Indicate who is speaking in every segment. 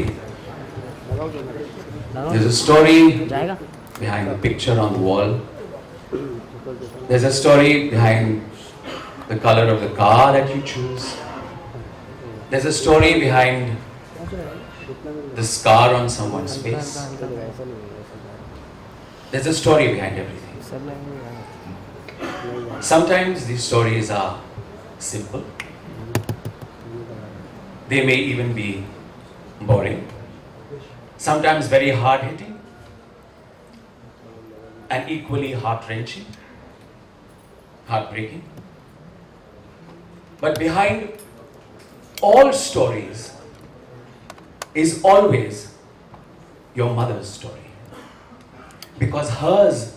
Speaker 1: story. There's a story behind the picture on the wall. There's a story behind the color of the car that you choose. There's a story behind the scar on someone's face. There's a story behind everything. Sometimes these stories are simple. They may even be boring. Sometimes very hard-hitting and equally heart-wrenching, heartbreaking. But behind all stories is always your mother's story, because hers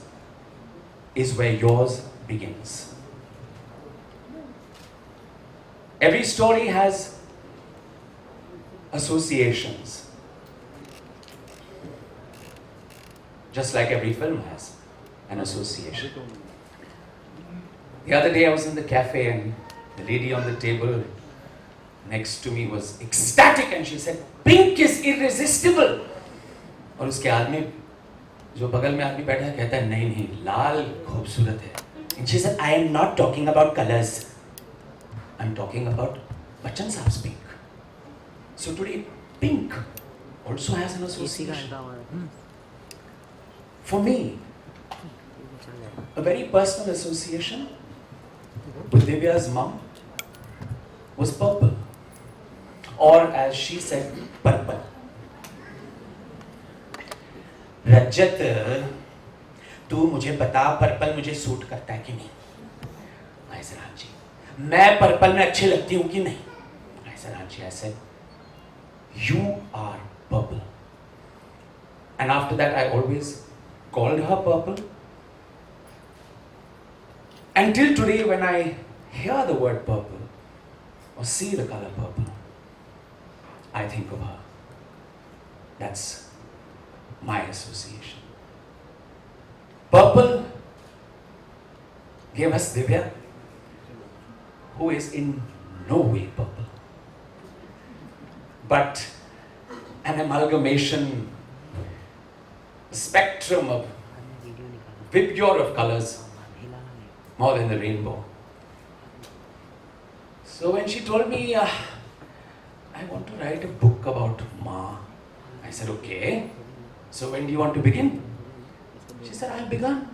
Speaker 1: is where yours begins. Every story has associations, just like every film has an association. The other day I was in the cafe and the lady on the table next to me was ecstatic and she said, "Pink is irresistible." और उसके आदमी जो बगल में आदमी बैठा है कहता है, नहीं नहीं, लाल खूबसूरत है. And she said, "I am not talking about colors. I'm talking about Bachchan Saab's pink." So today, pink also has an association. For me, a very personal association with Divya's mom was purple, or as she said, purple. रजत, तू मुझे बता purple मुझे suit करता है कि नहीं? I said, हाँ जी. मैं पर्पल में अच्छी लगती हूँ कि नहीं? I said, हाँ जी. I said, you are purple. And after that I always called her purple. Until today, when I hear the word purple or see the color purple, I think of her. That's my association. Purple gave us Divya, who is in no way purple, but an amalgamation, spectrum of vibgyor of colors, more than the rainbow. So when she told me, I want to write a book about Ma, I said, okay. So when do you want to begin? She said, I've begun.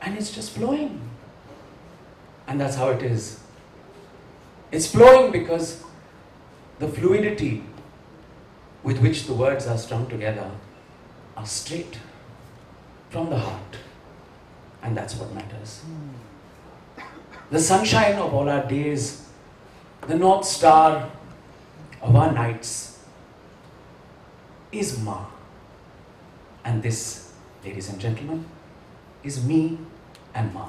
Speaker 1: And it's just flowing. And that's how it is. It's flowing because the fluidity with which the words are strung together are straight from the heart. And that's what matters. The sunshine of all our days, the North Star of our nights is Ma. And this, ladies and gentlemen, is Me and Ma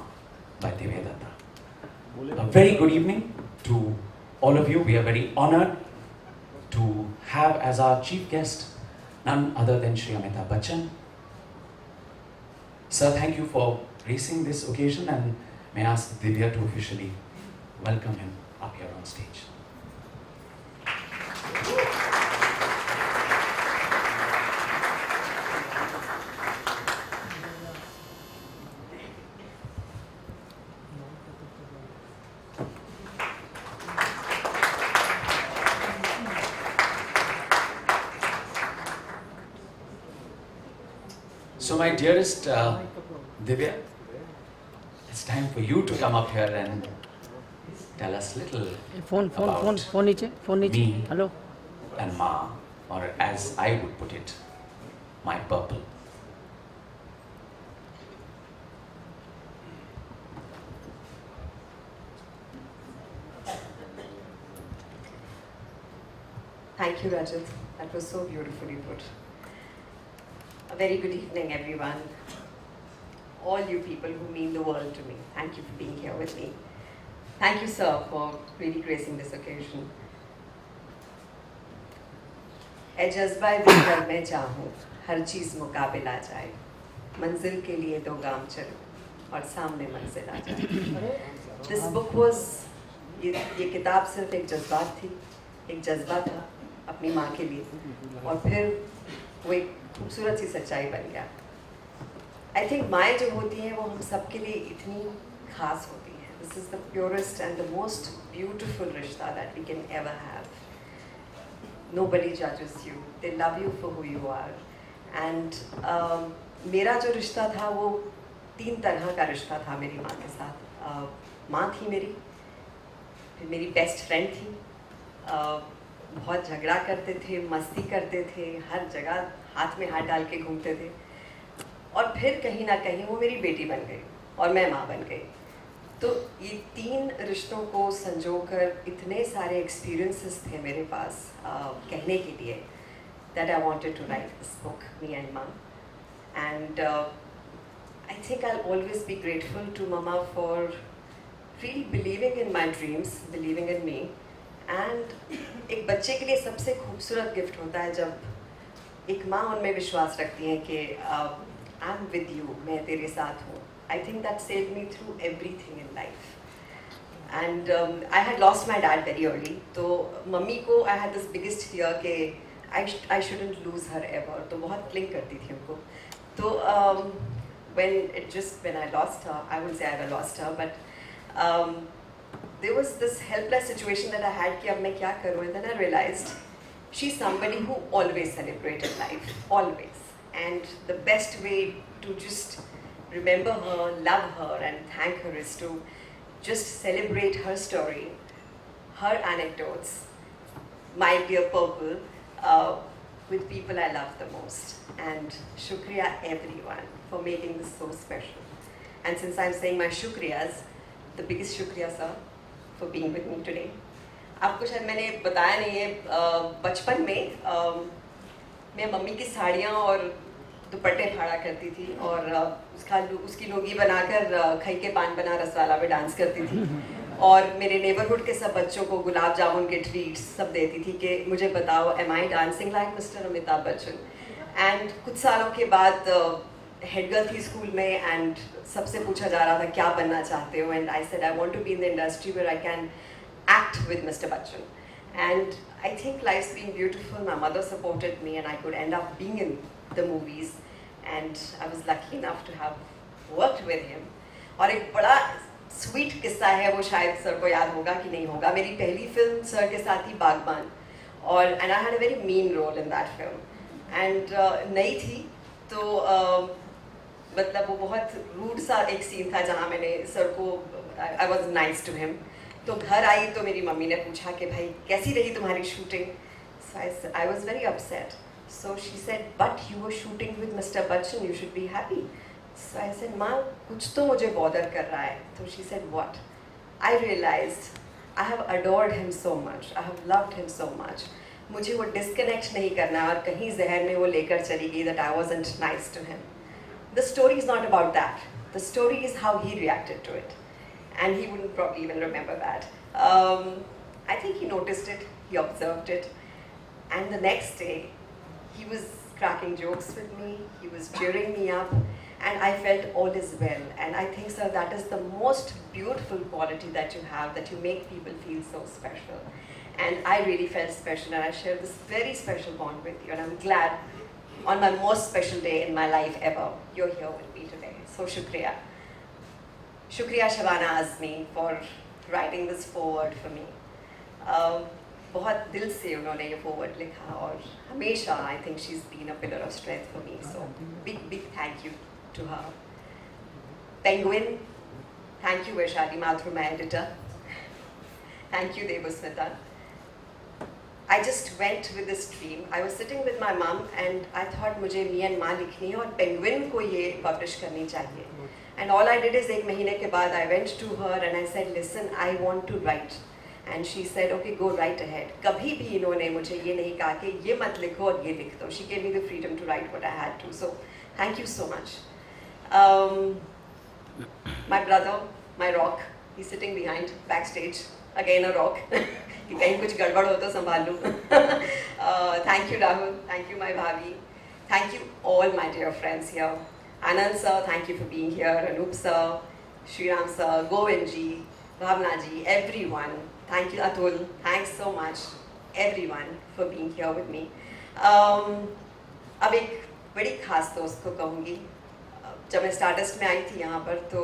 Speaker 1: by Divya Dutta. A very good evening to all of you. We are very honored to have as our chief guest none other than Shri Amitabh Bachchan. Sir, thank you for gracing this occasion, and may I ask Divya to officially welcome him up here on stage. So my dearest Divya, it's time for you to come up here and tell us little
Speaker 2: phone niche
Speaker 1: me
Speaker 2: hello
Speaker 1: and Ma, or as I would put it, my purple.
Speaker 3: Thank you, Rajat. That was so beautifully put. A very good evening, everyone. All you people who mean the world to me. Thank you for being here with me. Thank you, sir, for really gracing this occasion. ए जज्बा दिल पर मैं चाहूँ हर चीज़ मुकाबिल आ जाए, मंजिल के लिए दो गाम चलो और सामने मंजिल आ जाए. This book was, ये किताब सिर्फ एक जज्बात थी, एक जज्बा था, अपनी माँ के लिए, और फिर वो एक खूबसूरत सी सच्चाई बन गया। आई थिंक माएँ जो होती हैं वो हम सबके लिए इतनी खास होती हैं। This is the purest and the most beautiful रिश्ता that we can ever have. Nobody judges you, they love you for who you are. And मेरा जो रिश्ता था वो 3 तरह का रिश्ता था मेरी माँ के साथ। माँ थी मेरी, फिर मेरी बेस्ट फ्रेंड थी, बहुत झगड़ा करते थे, मस्ती करते थे, हर जगह हाथ में हाथ डाल के घूमते थे, और फिर कहीं ना कहीं वो मेरी बेटी बन गई और मैं माँ बन गई। तो ये 3 रिश्तों को संजोकर इतने सारे एक्सपीरियंसेस थे मेरे पास कहने के लिए, that I wanted to write this book, Me and Mom. And I think I'll always be grateful to Mama for really believing in my dreams, believing in me. And एक बच्चे के लिए सबसे खूबसूरत गिफ्ट होता है जब एक माँ उनमें विश्वास रखती है कि I'm with you, मैं तेरे साथ हूँ। I think that saved me through everything in life. And I had lost my dad very early. तो मम्मी को I had this biggest fear कि I shouldn't lose her ever. तो बहुत cling करती थी उनको। तो when I lost her, I wouldn't say I ever lost her, but there was this helpless situation that I had कि अब मैं क्या करूँ? And then I realized she's somebody who always celebrated life, always. And the best way to just remember her, love her, and thank her is to just celebrate her story, her anecdotes, my dear purple, with people I love the most. And shukriya everyone for making this so special. And since I'm saying my shukriyas, the biggest shukriya sir for being with me today. आपको शायद मैंने बताया नहीं है, बचपन में मैं mummy की साड़ियाँ और दुपट्टे फाड़ा करती थी, और उसकी लोगी बनाकर खई के पान बना रसवाला में डांस करती थी, और मेरे नेबरहुड के सब बच्चों को गुलाब जामुन के ट्रीट्स सब देती थी कि मुझे बताओ am I dancing like mister Amitabh Bachchan. And कुछ सालों के बाद हेड गर्ल थी स्कूल में, एंड सबसे पूछा जा रहा था क्या बनना चाहते हो, and I said I want to be in the industry where I can act with mister Bachchan. And I think life's been beautiful. My mother supported me and I could end up being in the movies, and I was lucky enough to have worked with him. और एक बड़ा sweet किस्सा है, वो शायद sir को याद होगा कि नहीं होगा। मेरी पहली फिल्म सर के साथ ही बागबान, और and I had a very mean role in that film. And नई थी तो मतलब वो बहुत रूड सा एक सीन था जहाँ मैंने सर को I was nice to him. तो घर आई तो मेरी मम्मी ने पूछा कि भाई कैसी रही तुम्हारी shooting? So I was very upset. So she said, but you were shooting with Mr. Bachchan, you should be happy. So I said, माँ कुछ तो मुझे bother कर रहा है। तो she said, what? I realized I have adored him so much, I have loved him so much. मुझे वो disconnect नहीं करना, और कहीं जहन में वो लेकर चली गई that I wasn't nice to him. The story is not about that. The story is how he reacted to it. And he wouldn't probably even remember that. I think he noticed it, he observed it, and the next day he was cracking jokes with me, he was cheering me up, and I felt all is well. And I think, sir, that is the most beautiful quality that you have, that you make people feel so special. And I really felt special, and I share this very special bond with you, and I'm glad on my most special day in my life ever, you're here with me today. So shukriya. Shukriya Shabana Azmi for writing this foreword for me. बहुत दिल से उन्होंने ये foreword लिखा, और हमेशा I think she's been a pillar of strength for me. So big thank you to her. Penguin, thank you Vaishali Mathur, my editor. Thank you Devasmita. I just went with this dream. I was sitting with my mom and I thought मुझे Me and Ma लिखनी है और Penguin को ये publish करनी चाहिए. And all I did is एक महीने के बाद I went to her and I said, listen, I want to write. And she said, okay, go right ahead. कभी भी इन्होंने मुझे ये नहीं कहा कि ये मत लिखो और ये लिख दो. She gave me the freedom to write what I had to. So thank you so much. My brother, my rock, he's sitting behind backstage. Again a rock. कि कहीं कुछ गड़बड़ हो तो संभाल लूँ. Thank you Rahul. Thank you my bhavi. Thank you all my dear friends here. Anand sir, thank you for being here. Anup sir, Shriram sir, Govind ji, Bhavna ji, everyone. Thank you Atul. Thanks so much. everyone for being here with me. अब एक बड़ी खास दोस्त को कहूँगी. जब मैं stardust में आई थी यहाँ पर तो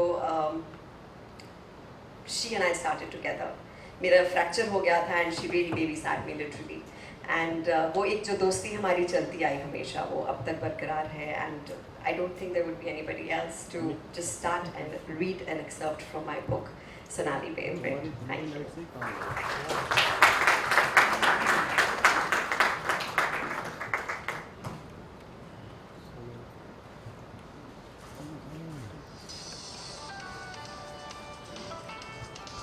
Speaker 3: she and I started together. मेरा फ्रैक्चर हो गया था and she really babysat me literally. And वो एक जो दोस्ती हमारी चलती आई हमेशा वो अब तक बरकरार है. And I don't think there would be anybody else to just start and read an excerpt from my book, Sonali Babe. Thank you.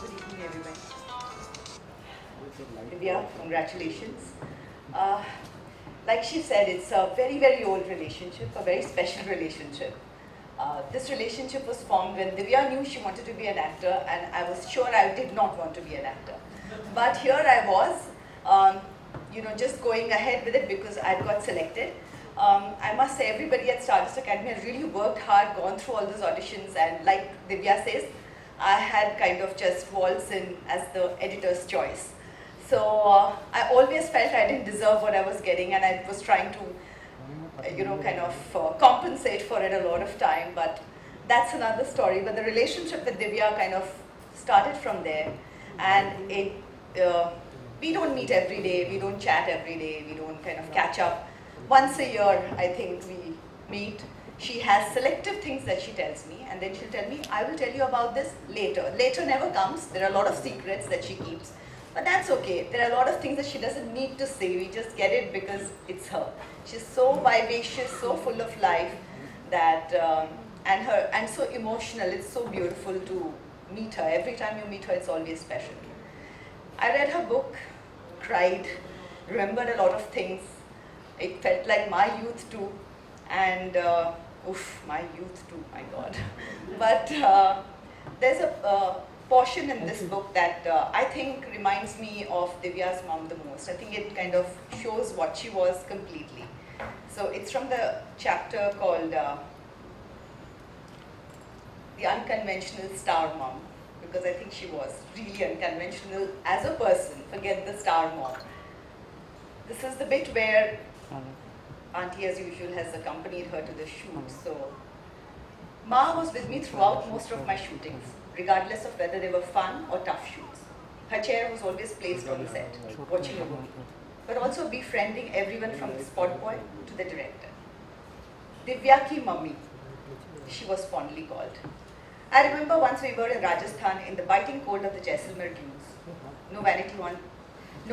Speaker 3: Good evening, everyone. Divya, congratulations. Like she said, it's a very, very old relationship, a very special relationship. This relationship was formed when Divya knew she wanted to be an actor, and I was sure I did not want to be an actor. But here I was, just going ahead with it because I'd got selected. I must say, everybody at Stardust Academy has really worked hard, gone through all those auditions, and like Divya says, I had kind of just waltzed in as the editor's choice. So I always felt I didn't deserve what I was getting, and I was trying to, kind of compensate for it a lot of time. But that's another story. But the relationship with Divya kind of started from there, and we don't meet every day, we don't chat every day, we don't kind of catch up. Once a year, I think we meet. She has selective things that she tells me, and then she'll tell me, I will tell you about this later. Later never comes. There are a lot of secrets that she keeps. But that's okay. There are a lot of things that she doesn't need to say. We just get it because it's her. She's so vivacious, so full of life, that and so emotional. It's so beautiful to meet her. Every time you meet her, it's always special. I read her book, cried, remembered a lot of things. It felt like my youth too, and my youth too, my God. But there's a portion in this book that I think reminds me of Divya's mom the most. I think it kind of shows what she was completely. So it's from the chapter called The Unconventional Star Mom, because I think she was really unconventional as a person, forget the star mom. This is the bit where Auntie, as usual, has accompanied her to the shoot. So, Ma was with me throughout most of my shootings, regardless of whether they were fun or tough shoots. Her chair was always placed on the set, watching a movie, but also befriending everyone from the spot boy to the director. Divya ki mummy, she was fondly called. I remember once we were in Rajasthan in the biting cold of the Jaisalmer dunes. No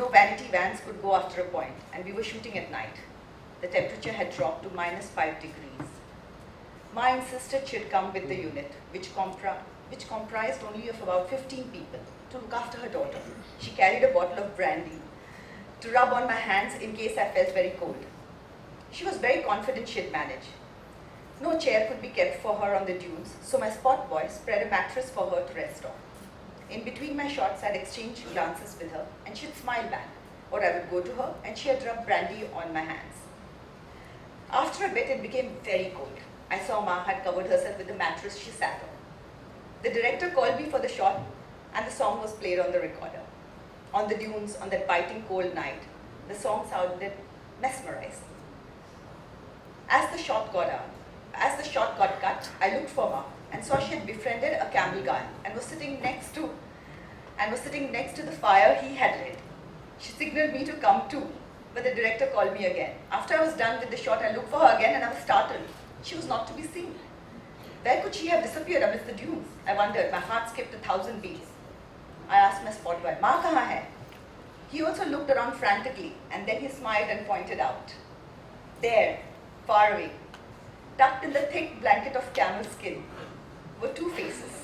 Speaker 3: vanity vans could go after a point, and we were shooting at night. The temperature had dropped to -5 degrees. Ma insisted she'd come with the unit, which comprised only of about 15 people, to look after her daughter. She carried a bottle of brandy to rub on my hands in case I felt very cold. She was very confident she'd manage. No chair could be kept for her on the dunes, so my spot boy spread a mattress for her to rest on. In between my shots, I'd exchange glances with her, and she'd smile back, or I would go to her, and she'd rub brandy on my hands. After a bit, it became very cold. I saw Ma had covered herself with the mattress she sat on. The director called me for the shot, and the song was played on the recorder. On the dunes, on that biting cold night, the song sounded mesmerizing. As the shot got cut, I looked for Ma and saw she had befriended a camel guy and was sitting next to the fire he had lit. She signaled me to come too, but the director called me again. After I was done with the shot, I looked for her again and I was startled. She was not to be seen. Where could she have disappeared amidst the dunes? I wondered. My heart skipped 1,000 beats. I asked my spot boy, Ma kahan hai? He also looked around frantically, and then he smiled and pointed out. There, far away, tucked in the thick blanket of camel skin, were two faces,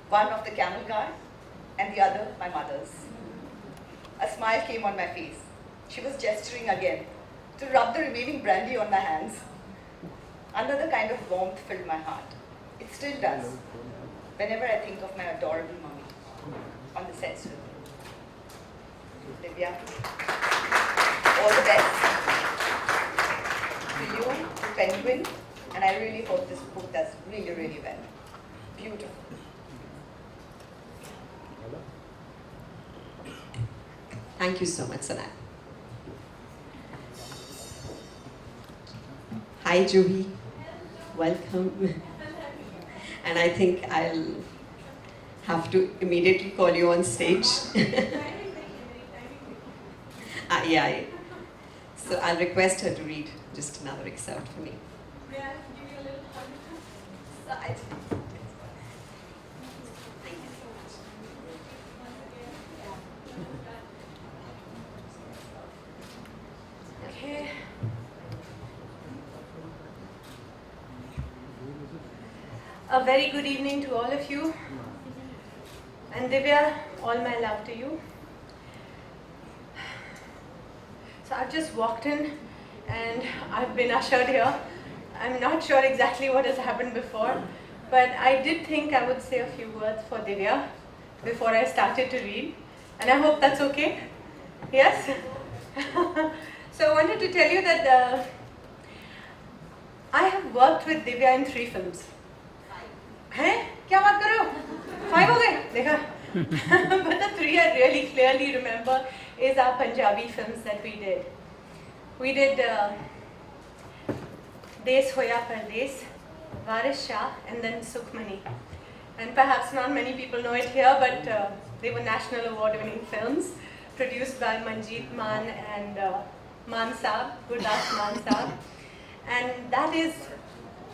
Speaker 3: one of the camel guy and the other my mother's. A smile came on my face. She was gesturing again to rub the remaining brandy on my hands. Another kind of warmth filled my heart. It still does, whenever I think of my adorable mummy on the sets with me. Divya, all the best to you, to Penguin, and I really hope this book does really, really well. Beautiful.
Speaker 4: Thank you so much, Sanat.
Speaker 3: Hi, Juhi. Welcome. And I think I'll have to immediately call you on stage. Yeah. So I'll request her to read just another excerpt for me.
Speaker 4: May I give you a little hug?
Speaker 3: Side.
Speaker 4: Okay. A very good evening to all of you. And Divya, all my love to you. So I've just walked in and I've been ushered here. I'm not sure exactly what has happened before, but I did think I would say a few words for Divya before I started to read. And I hope that's okay. Yes? So I wanted to tell you that I have worked with Divya in 3 films. हैं? क्या बात कर रहे हो? 5 हो गए? देखा? But the 3 I really clearly remember is our Punjabi films that we did. We did Des Hoya Pardes, Varis Shah, and then Sukhmani. And perhaps not many people know it here, but they were national award-winning films produced by Manjeet Maan and Maan Saab, Gurdas Maan Saab. And that is,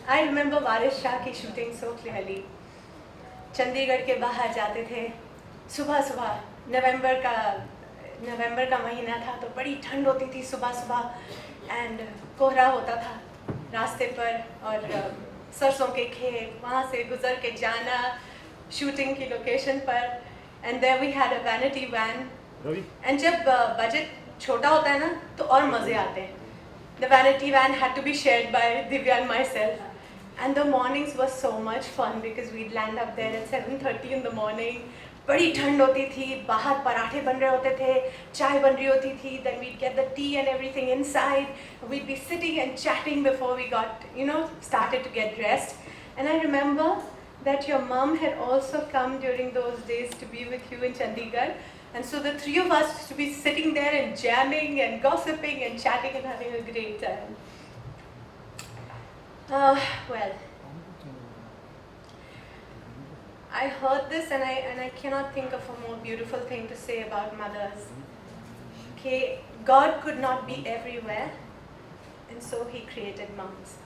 Speaker 4: I remember Varis Shah की shooting so clearly. Chandigarh के बाहर जाते थे, सुबह सुबह नवंबर का महीना था तो बड़ी ठंड होती थी सुबह सुबह एंड कोहरा होता था रास्ते पर और सरसों के खेत वहाँ से गुजर के जाना शूटिंग की लोकेशन पर and there we had a vanity van and जब बजट छोटा होता है ना तो और मज़े आते हैं. The vanity van had to be shared by Divya and myself. And the mornings were so much fun because we'd land up there at 7:30 in the morning. बड़ी ठंड होती थी, बाहर पराठे बन रहे होते थे, चाय बन रही होती थी, then we'd get the tea and everything inside. We'd be sitting and chatting before we got, started to get dressed. And I remember that your mom had also come during those days to be with you in Chandigarh. And so the 3 of us used to be sitting there and jamming and gossiping and chatting and having a great time. Well, I heard this and I cannot think of a more beautiful thing to say about mothers. Okay, God could not be everywhere, and so He created moms.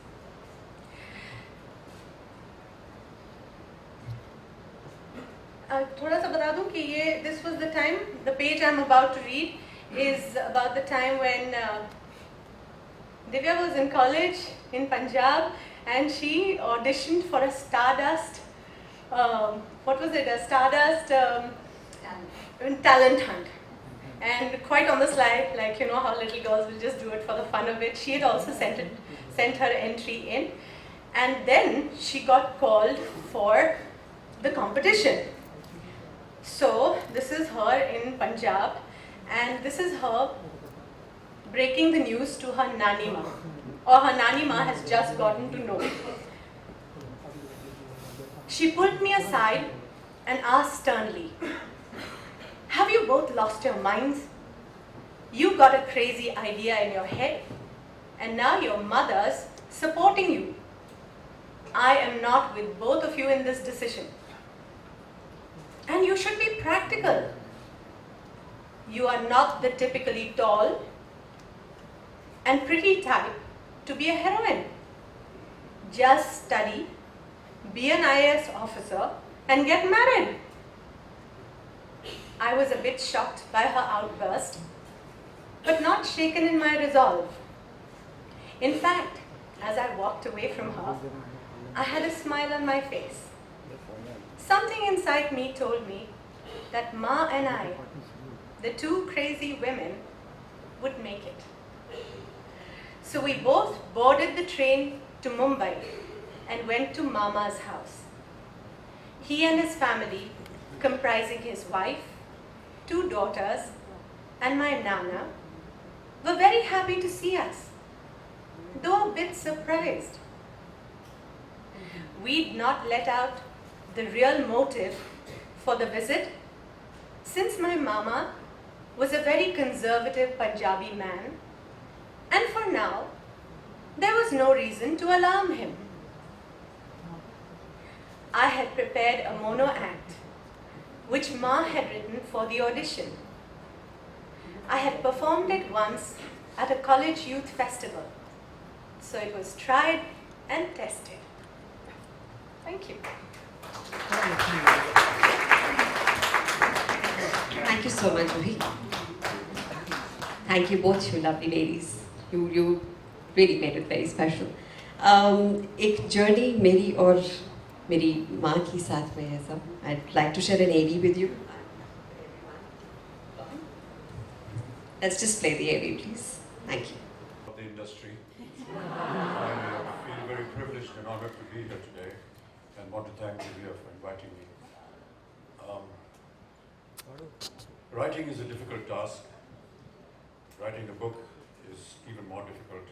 Speaker 4: थोड़ा सा बता दूं कि ये this was the time, the page I'm about to read is about the time when Divya was in college in Punjab and she auditioned for a Stardust, what was it, a Stardust talent hunt. And quite on the sly, like how little girls will just do it for the fun of it, she had also sent her entry in. And then she got called for the competition. So this is her in Punjab and this is her breaking the news to her Nani Ma, or her Nani Ma has just gotten to know. She pulled me aside and asked sternly, "Have you both lost your minds? You got a crazy idea in your head and now your mother's supporting you. I am not with both of you in this decision. And you should be practical. You are not the typically tall and pretty type to be a heroine. Just study, be an IAS officer, and get married." I was a bit shocked by her outburst, but not shaken in my resolve. In fact, as I walked away from her, I had a smile on my face. Something inside me told me that Ma and I, the 2 crazy women, would make it. So we both boarded the train to Mumbai and went to Mama's house. He and his family, comprising his wife, 2 daughters, and my Nana, were very happy to see us, though a bit surprised. We'd not let out the real motive for the visit, since my mama was a very conservative Punjabi man, and for now, There was no reason to alarm him. I had prepared a mono act, which Ma had written for the audition. I had performed it once at a college youth festival, so it was tried and tested. Thank you.
Speaker 3: Thank you so much, Ruhi. Thank you both, you lovely ladies. You really made it very special. एक journey मेरी और मेरी माँ की साथ में है सब. I'd like to share an AV with you. Let's just play the AV, please. Thank you.
Speaker 5: Of the industry. I feel very privileged and honored to be here today and want to thank Divya for inviting me. Writing is a difficult task. Writing a book is even more difficult.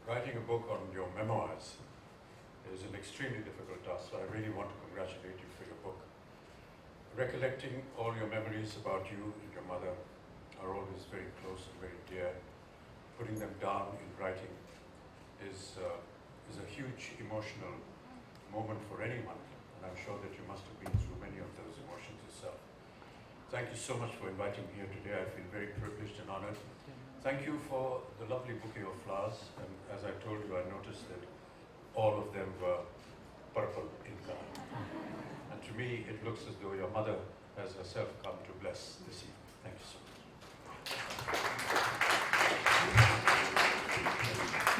Speaker 5: Writing a book on your memoirs is an extremely difficult task, so I really want to congratulate you for your book. Recollecting all your memories about you and your mother are always very close and very dear. Putting them down in writing is a huge emotional moment for anyone, and I'm sure that you must have been through many of those emotions yourself. Thank you so much for inviting me here today. I feel very privileged and honored. Thank you for the lovely bouquet of flowers, and as I told you, I noticed that all of them were purple in color. And to me, it looks as though your mother has herself come to bless this evening. Thank you so much.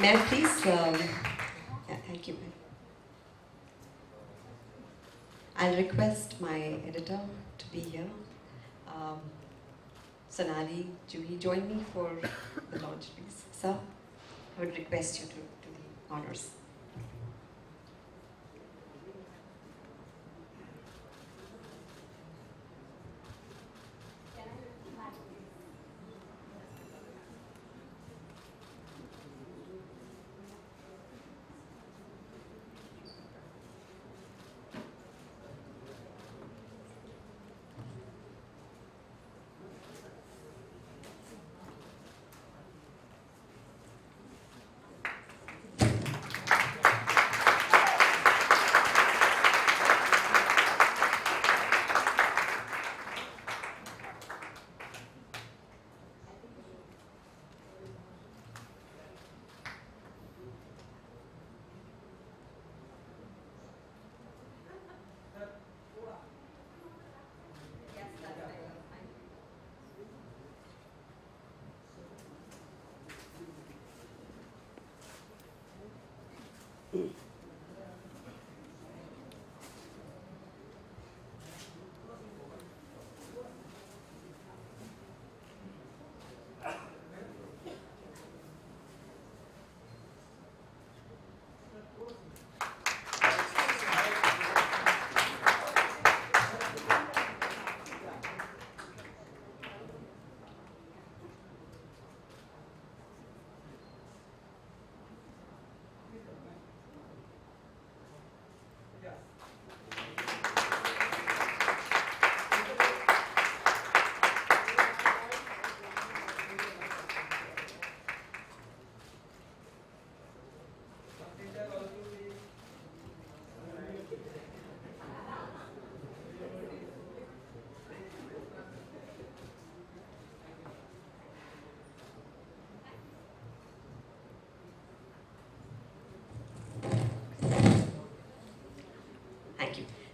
Speaker 3: May I please? Yeah, thank you. I'll request my editor to be here. Sonali, Juhi, join me for the launch, please. Sir, I would request you to do the honors.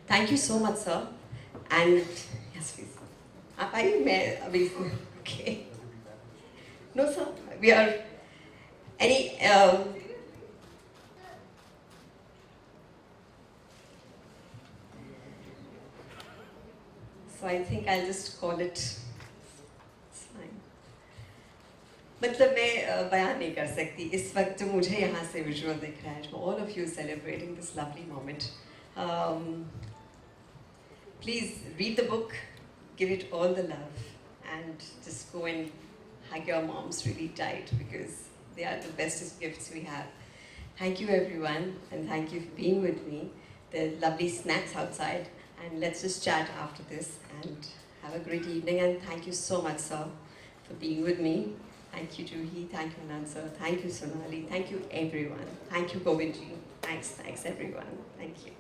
Speaker 3: Thank you so much, sir. And yes, please. आप आइए मैं अभी okay. No, sir. We are any. So I think I'll just call it. It's fine. मतलब मैं बयान नहीं कर सकती इस वक्त जो मुझे यहाँ से विजुअल दिख रहा है. To all of you celebrating this lovely moment. Please read the book, give it all the love, and just go and hug your moms really tight because they are the bestest gifts we have. Thank you everyone, and thank you for being with me. There are lovely snacks outside, and let's just chat after this and have a great evening. And thank you so much, sir, for being with me. Thank you, Juhi. Thank you, Nansa. Thank you, Sonali. Thank you, everyone. Thank you, Govindji. Thanks, everyone. Thank you.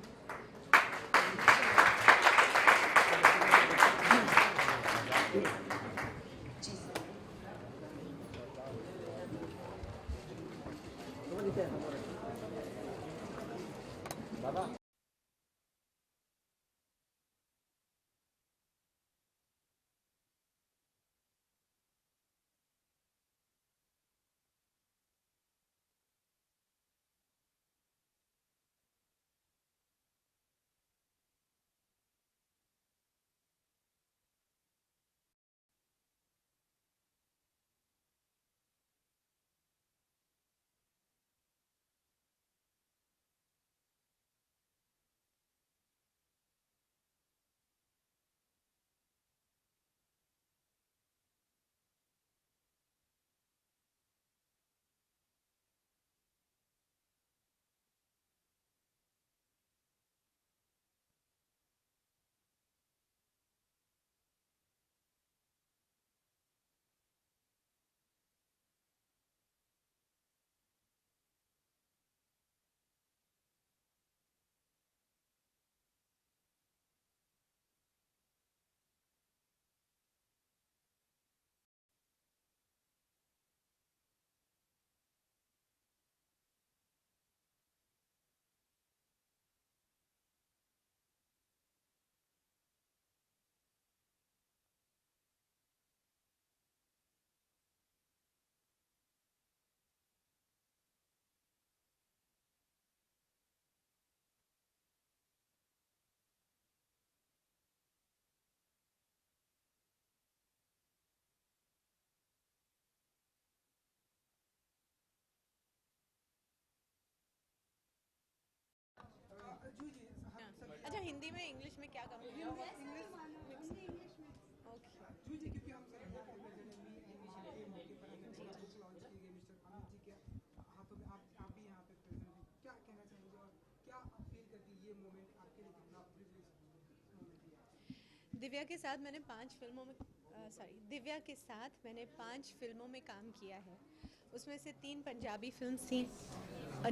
Speaker 4: अच्छा, हिंदी में English में क्या कहूँगा? Okay.
Speaker 6: क्योंकि हम sir मौके पर हमने लॉन्च की गई मिस्टर अमित जी के हाथों में आप भी यहाँ पे प्रेजेंट हैं, क्या कहना चाहेंगे और क्या फील करती है ये मोमेंट आपके लिए कितना प्रिविलेज?
Speaker 4: दिव्या के साथ मैंने 5 फिल्मों में दिव्या के साथ मैंने 5 फिल्मों में काम किया है। उसमें से 3 पंजाबी फिल्म्स थी,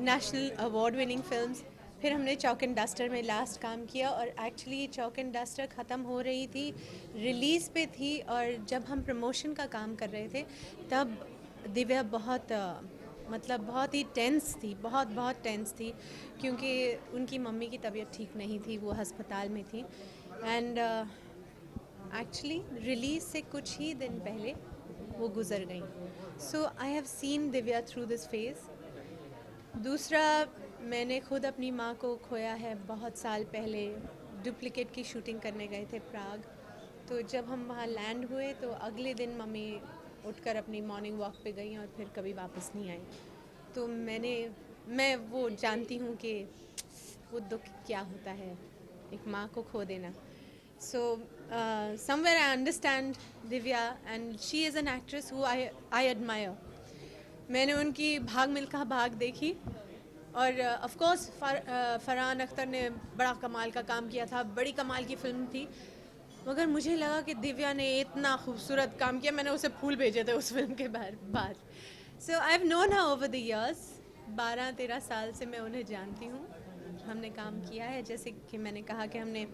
Speaker 4: नेशनल अवार्ड विनिंग फिल्म्स। फिर हमने चौक एंड डस्टर में लास्ट काम किया, और एक्चुअली चौक एंड डस्टर ख़त्म हो रही थी, रिलीज़ पे थी, और जब हम प्रमोशन का काम कर रहे थे तब दिव्या बहुत बहुत ही टेंस थी, बहुत टेंस थी, क्योंकि उनकी मम्मी की तबीयत ठीक नहीं थी, वो अस्पताल में थी। एंड एक्चुअली रिलीज़ से कुछ ही दिन पहले वो गुज़र गई। So I have seen Divya through this phase. दूसरा, मैंने खुद अपनी माँ को खोया है बहुत साल पहले। डुप्लीकेट की शूटिंग करने गए थे प्राग, तो जब हम वहाँ लैंड हुए तो अगले दिन मम्मी उठकर अपनी मॉर्निंग वॉक पे गई और फिर कभी वापस नहीं आई। तो मैं वो जानती हूँ कि वो दुख क्या होता है, एक माँ को खो देना। So somewhere I understand Divya, and she is an actress who I admire. मैंने उनकी भाग मिल्खा भाग देखी, और ऑफ कोर्स फरहान अख्तर ने बड़ा कमाल का काम किया था, बड़ी कमाल की फिल्म थी, मगर मुझे लगा कि दिव्या ने इतना खूबसूरत काम किया, मैंने उसे फूल भेजे थे उस फिल्म के बाद। So I have known her over the years, 12-13 साल से मैं उन्हें जानती हूँ। हमने काम किया है, जैसे कि मैंने कहा कि हमने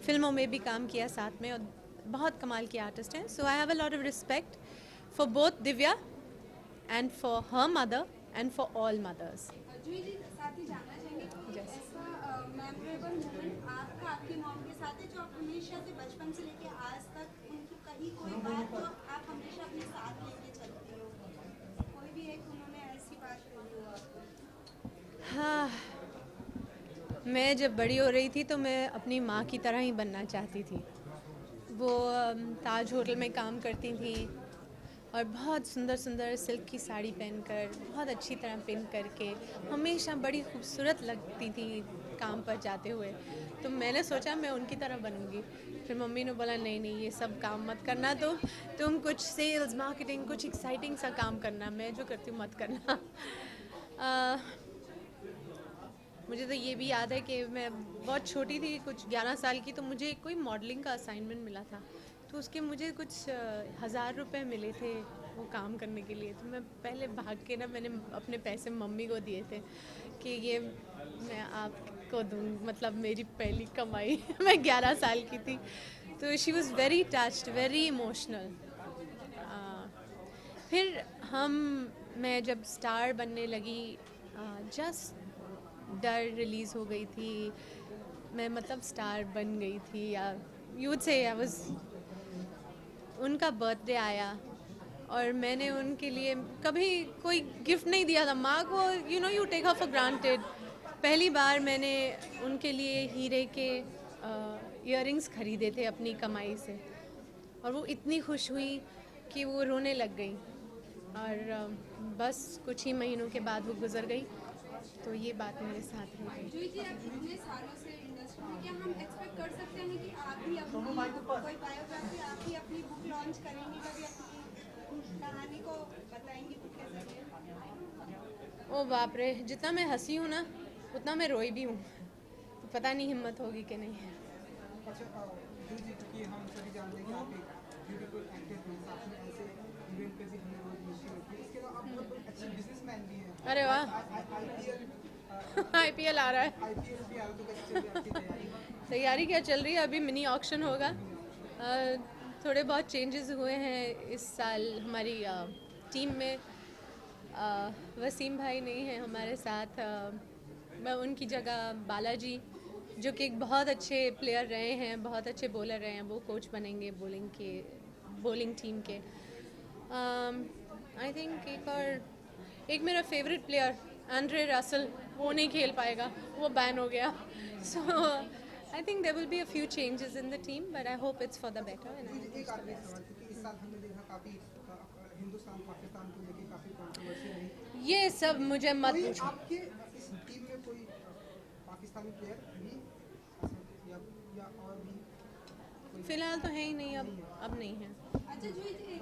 Speaker 4: फिल्मों में भी काम किया साथ में, और बहुत कमाल की आर्टिस्ट हैं। So I have a lot of respect for both Divya and for her mother and for all mothers.
Speaker 7: जी साथ ही जानना चाहेंगे कि ऐसा मेमोरेबल मोमेंट आपका आपकी मॉम के साथ है जो आप हमेशा से बचपन से लेके आज तक उनकी कहीं कोई बात जो आप हमेशा अपने साथ लेके चलती हो, कोई भी एक उन्होंने ऐसी बात कही हो आपको?
Speaker 4: हाँ, मैं जब बड़ी हो रही थी तो मैं अपनी माँ की तरह ही बनना चाहती थी। वो ताज होटल में काम करती थी, और बहुत सुंदर सुंदर सिल्क की साड़ी पहनकर, बहुत अच्छी तरह पिन करके, हमेशा बड़ी खूबसूरत लगती थी काम पर जाते हुए। तो मैंने सोचा मैं उनकी तरह बनूंगी। फिर मम्मी ने बोला नहीं नहीं, ये सब काम मत करना, तो तुम कुछ सेल्स मार्केटिंग, कुछ एक्साइटिंग सा काम करना, मैं जो करती हूँ मत करना। मुझे तो ये भी याद है कि मैं बहुत छोटी थी, कुछ 11 साल की, तो मुझे कोई मॉडलिंग का असाइनमेंट मिला था, तो उसके मुझे कुछ 1000 रुपये मिले थे वो काम करने के लिए। तो मैं पहले भाग के ना मैंने अपने पैसे मम्मी को दिए थे कि ये मैं आपको दूँ, मतलब मेरी पहली कमाई मैं 11 साल की थी। तो she was very touched, very emotional. फिर मैं जब स्टार बनने लगी, जस्ट डर रिलीज़ हो गई थी, मैं मतलब स्टार बन गई थी, या you would say I was, उनका बर्थडे आया और मैंने उनके लिए कभी कोई गिफ्ट नहीं दिया था माँ को, you take her for granted. पहली बार मैंने उनके लिए हीरे के इयररिंग्स खरीदे थे अपनी कमाई से, और वो इतनी खुश हुई कि वो रोने लग गई। और बस कुछ ही महीनों के बाद वो गुजर गई। तो ये बात मेरे साथ हुई।
Speaker 7: जूही जी, आप इतने सालों से इंडस्ट्री में, क्या हम एक्सपेक्ट कर सकते हैं कि आप भी अपनी कोई बायोग्राफी, आप भी अपनी बुक लॉन्च करेंगे, कभी अपनी कहानी को बताएंगे बुक के जरिए?
Speaker 4: ओ बाप रे, जितना मैं हंसी हूँ ना उतना मैं रोई भी हूँ। तो पता नहीं हिम्मत होगी कि नहीं।
Speaker 6: अच्छा जूही जी, क्योंकि हम सभी जानते हैं कि आप एक ब्यूटीफुल एक्टर हैं, साथ में ऐसे इवेंट पे भी हमें रोज मिलती होती है। इसके अलावा आप बहुत अच्छे बिजनेसमैन भी हैं।
Speaker 4: अरे वाह, IPL आ रहा है।
Speaker 6: आईपीएल भी आ रहा, तो कैसे चल रही है आपकी तैयारी?
Speaker 4: तैयारी क्या चल रही है, अभी मिनी ऑक्शन होगा। थोड़े बहुत चेंजेस हुए हैं इस साल हमारी टीम में। वसीम भाई नहीं है हमारे साथ, मैं उनकी जगह बालाजी, जो कि एक बहुत अच्छे प्लेयर रहे हैं, बहुत अच्छे बॉलर रहे हैं, वो कोच बनेंगे बॉलिंग टीम के। आई थिंक एक मेरा फेवरेट प्लेयर एंड्रे रसल, वो नहीं खेल पाएगा, वो बैन हो गया। So I think there will be a few changes in the team, but I hope it's for the better and I hope
Speaker 6: एक
Speaker 4: इट्स द
Speaker 6: आखिरी
Speaker 4: बेस्ट।
Speaker 6: सवाल, क्योंकि इस साल हमने देखा काफी हिंदुस्तान पाकिस्तान को लेकर काफी कंट्रोवर्सी रही।
Speaker 4: ये सब मुझे मत
Speaker 6: कोई
Speaker 4: पूछो।
Speaker 6: आपके इस टीम में कोई पाकिस्तानी प्लेयर भी या और भी कोई?
Speaker 4: फिलहाल तो है ही नहीं, अब नहीं है।
Speaker 7: अच्छा जूही जी,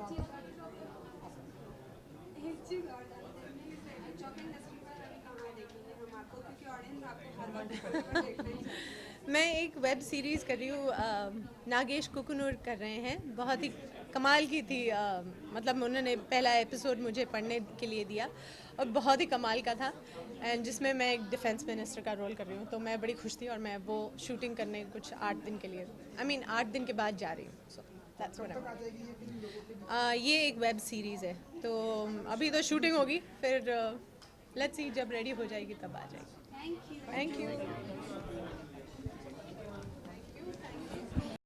Speaker 7: एक चीज़ और जानते हैं, चौक इंडस्ट्री पर अभी कहाँ देखेंगे हम आपको, क्योंकि ऑडियंस आपको हर वक्त देखना ही चाहती है।
Speaker 4: मैं एक वेब सीरीज़ कर रही हूँ, नागेश कुकुनूर कर रहे हैं, बहुत ही कमाल की थी। मतलब उन्होंने पहला एपिसोड मुझे पढ़ने के लिए दिया और बहुत ही कमाल का था, एंड जिसमें मैं एक डिफेंस मिनिस्टर का रोल कर रही हूँ। तो मैं बड़ी खुश थी और मैं वो शूटिंग करने कुछ 8 दिन के लिए, 8 दिन के बाद जा रही हूँ। सो दैट्स व्हाट
Speaker 6: कब तक आ जाएगी ये फिल्म लोगों पे?
Speaker 4: ये एक वेब सीरीज़ है, तो अभी तो शूटिंग होगी, फिर लेट्स सी जब रेडी हो जाएगी तब आ जाएगी।
Speaker 7: Thank you.
Speaker 4: Thank you.